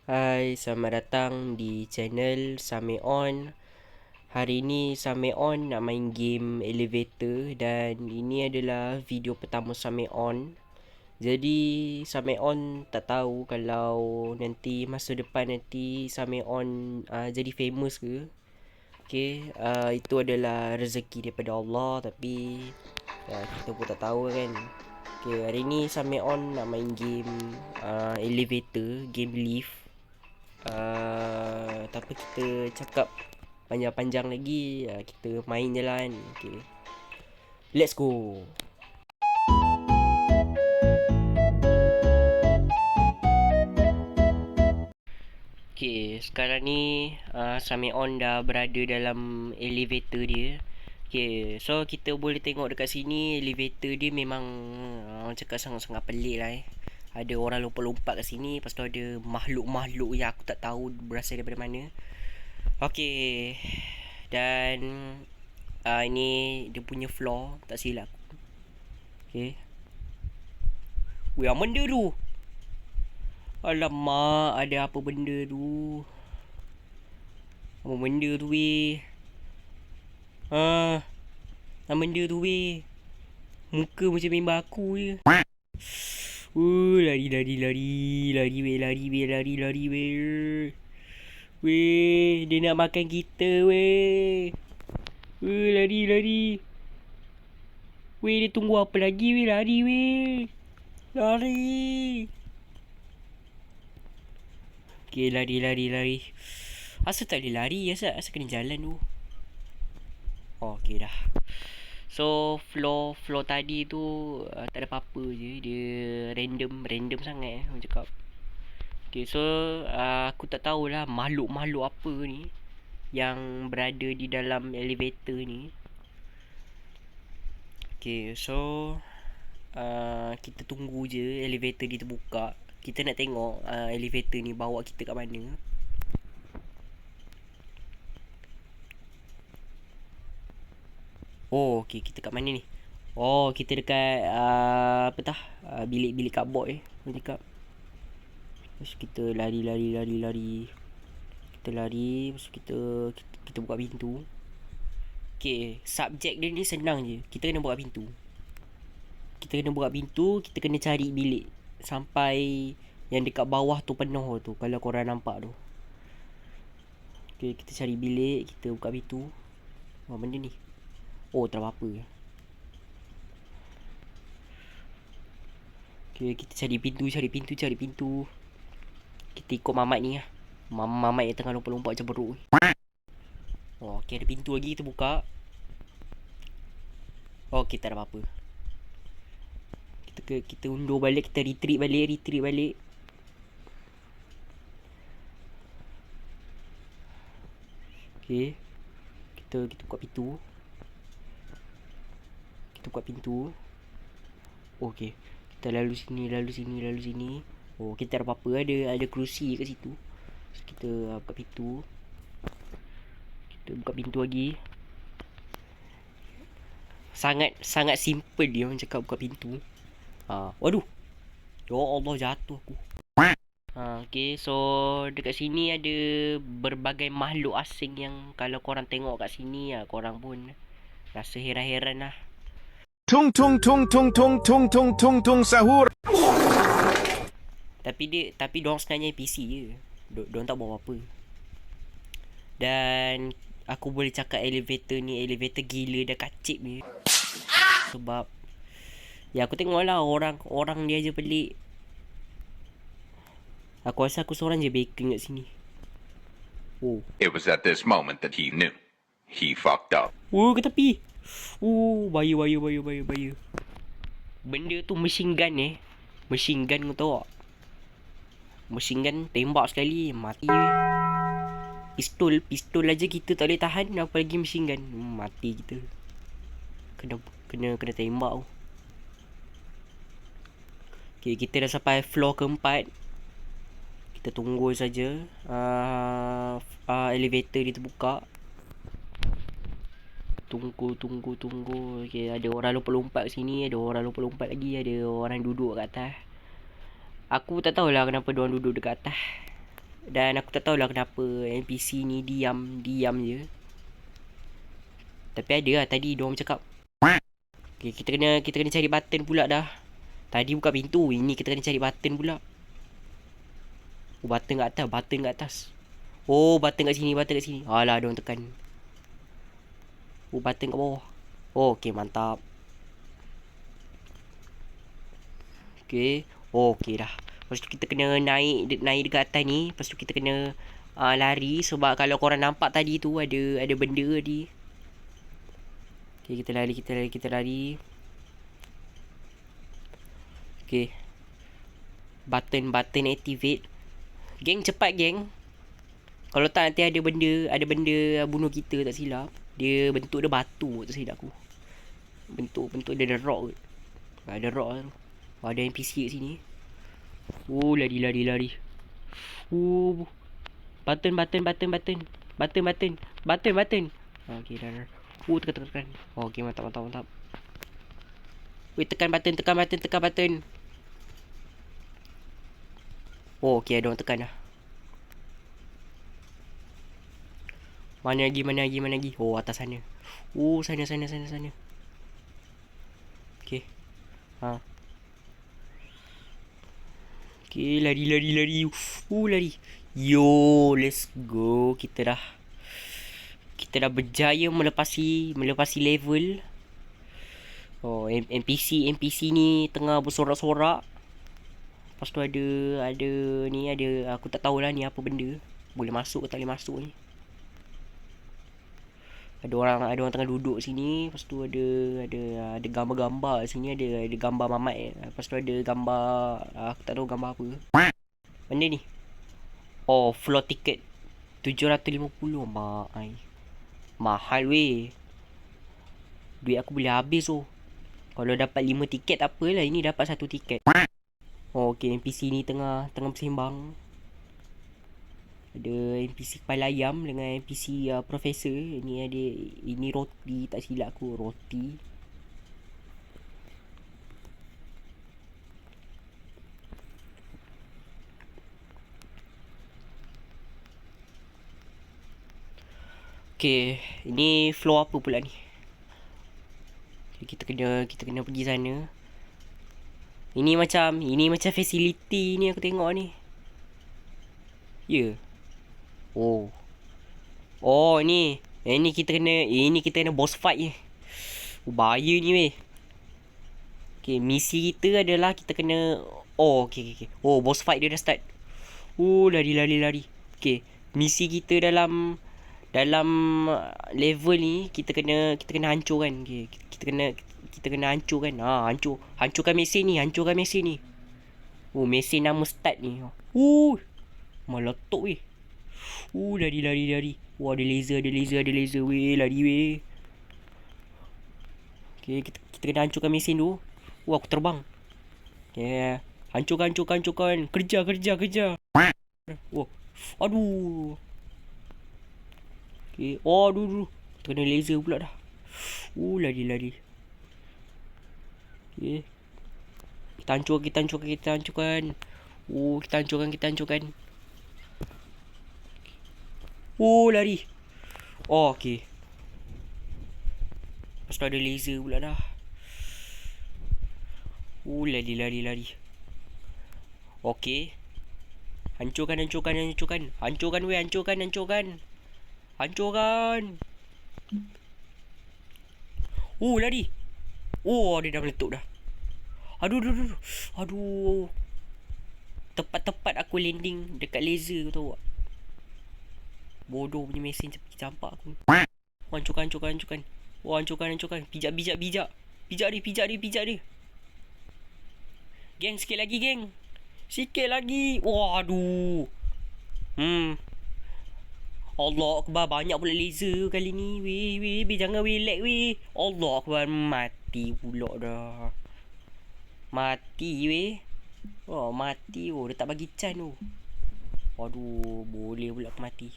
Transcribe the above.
Hai, selamat datang di channel Sameon. Hari ni Sameon nak main game elevator dan ini adalah video pertama Sameon. Jadi Sameon tak tahu kalau nanti masa depan nanti Sameon jadi famous ke. Okay, itu adalah rezeki daripada Allah, tapi kita pun tak tahu kan. Okay, hari ni Sameon nak main game elevator, game lift. Tak apa kita cakap panjang-panjang lagi, kita main je lah kan. Okay, let's go. Okay, sekarang ni Sameon dah berada dalam elevator dia. Okay, so kita boleh tengok dekat sini elevator dia memang orang cakap sangat-sangat pelik lah Ada orang lompat-lompat kat sini. Lepas tu ada makhluk-makhluk yang aku tak tahu berasal daripada mana. Okay, dan ini dia punya floor, tak silap. Okay. Weh, apa benda tu? Alamak, ada apa benda tu? Apa benda tu weh? Apa benda tu weh? Muka macam member aku je. Lari weh. Weh, dia nak makan kita weh. Lari. Weh, dia tunggu apa lagi weh? Lari weh. Lari. Okay, lari. Asal tak boleh lari? Asal kena jalan tu? Oh, okay dah. So, floor tadi tu tak ada apa-apa je. Dia random sangat orang cakap. Okay, so aku tak tahulah makhluk-makhluk apa ni yang berada di dalam elevator ni. Okay, so kita tunggu je elevator ni terbuka. Kita nak tengok elevator ni bawa kita kat mana. Oh, okay, kita kat mana ni? Oh, kita dekat bilik cupboard orang cakap. Terus kita lari. Kita lari, lepas kita buka pintu. Okay, subjek dia ni senang je. Kita kena buka pintu. Kita kena cari bilik sampai yang dekat bawah tu penuh tu, kalau korang nampak tu. Okay, kita cari bilik, kita buka pintu. Apa benda ni? Oh, tak apa-apa. Okay, kita cari pintu. Kita ikut mamat ni lah. Mamat yang tengah lompat-lompat macam beruk. Oh, okay, ada pintu lagi, kita buka. Oh, okay, tak ada apa-apa. Kita undur balik, kita retreat balik. Okay, kita buka pintu. Oh, okay, kita lalu sini. Oh, kita ada apa-apa, ada kerusi kat situ. So, kita buka pintu. Kita buka pintu lagi. Sangat simple dia orang cakap buka pintu. Waduh. Ya Allah, jatuh aku. Okay, so dekat sini ada berbagai makhluk asing yang kalau korang tengok kat sini korang pun rasa heran-heran lah. Tung sahur. Tapi diorang sebenarnya NPC je. Diorang tak buat apa-apa. Dan aku boleh cakap elevator ni elevator gila dah kacip ni. Sebab ya aku tengok lah orang dia je pelik. Aku rasa aku seorang je bacon kat sini. Oh. It was at this moment that he knew. He fucked up. Ke tepi. Bahaya. Benda tu machine gun Machine gun kau tahu tak? Machine gun tembak sekali mati Pistol aja kita tak boleh tahan, apa lagi machine gun. Mati kita. Kena tembak tu. Okay, kita dah sampai floor keempat. Kita tunggu saja elevator dia terbuka. Tunggu. Okay, ada orang lompat-lompat sini, ada orang lompat-lompat lagi, ada orang duduk kat atas. Aku tak tahulah kenapa diorang duduk dekat atas. Dan aku tak tahulah kenapa NPC ni diam je. Tapi ada lah tadi diorang cakap. Okay, kita kena cari button pula dah. Tadi buka pintu, ini kita kena cari button pula. Oh, button kat atas. Oh, button kat sini. Alah, diorang tekan. Oh, button kat bawah. Oh, okay, mantap. Okay. Oh, okay dah. Lepas tu kita kena naik dekat atas ni. Lepas tu kita kena lari. Sebab kalau korang nampak tadi tu ada benda tadi. Okay, kita lari. Okay. Button activate. Geng, cepat geng. Kalau tak nanti ada benda bunuh kita tak silap. Dia bentuk dia batu tak silap aku. Bentuk dia ada rock. Ada rock tu. Ada NPC kat sini. Lari. Button. Okay, dah. Tekan. Okay, mantap. Weh, tekan button. Oh, okay, ada orang tekan dah. Mana lagi? Oh, atas sana. Sana. Okay. Okay, lari. Lari. Yo, let's go. Kita dah berjaya melepasi level. Oh, NPC ni tengah bersorak-sorak. Lepas tu ada aku tak tahulah ni apa benda. Boleh masuk ke tak boleh masuk ni. Ada orang tengah duduk sini. Lepas tu ada gambar-gambar sini, ada gambar mamat. Lepas tu ada gambar aku tak tahu gambar apa. Benda ni. Oh, floor ticket 750. Mak ai. Mahal weh. Duit aku boleh habis tu. Kalau dapat 5 tiket tak apalah, ini dapat 1 tiket. Oh, okay, NPC ni tengah bersembang. Ada NPC kepala ayam dengan NPC profesor. Ini roti, tak silap aku, roti. Okay, ini floor apa pula ni? Kita kena pergi sana. Ini macam facility ni aku tengok ni. Ya. Yeah. Oh, ni. Ini kita kena boss fight ni. Bahaya ni weh. Okay, misi kita adalah kita kena. Oh, okay. Oh, boss fight dia dah start. Lari. Okay, misi kita dalam level ni kita kena hancurkan. Okay, kita kena hancurkan. Hancurkan mesin ni. Oh, mesin nama start ni. Meletup weh. Lari. Wah, ada laser weh. Lari weh. Okay, kita kena hancurkan mesin tu. Aku terbang. Okay, hancurkan. Kerja. Aduh. Okay, aduh. Kita kena laser pula dah. Lari. Okay. Kita hancurkan. Kita hancurkan. Lari. Okay. Lepas tu ada laser pula dah. Lari. Okay. Hancurkan weh. Lari. Dia dah meletup dah. Aduh. Tepat aku landing dekat laser, kau tahu tak? Bodoh punya mesin campak aku. Hancurkan. Hancurkan. Pijak dia. Geng, sikit lagi. Waduh. Allah Akbar, banyak pula laser kali ni. Weh, jangan lag weh. Allah Akbar, mati pula dah. Mati weh. Mati. Dia tak bagi can tu. Aduh, boleh pula aku mati.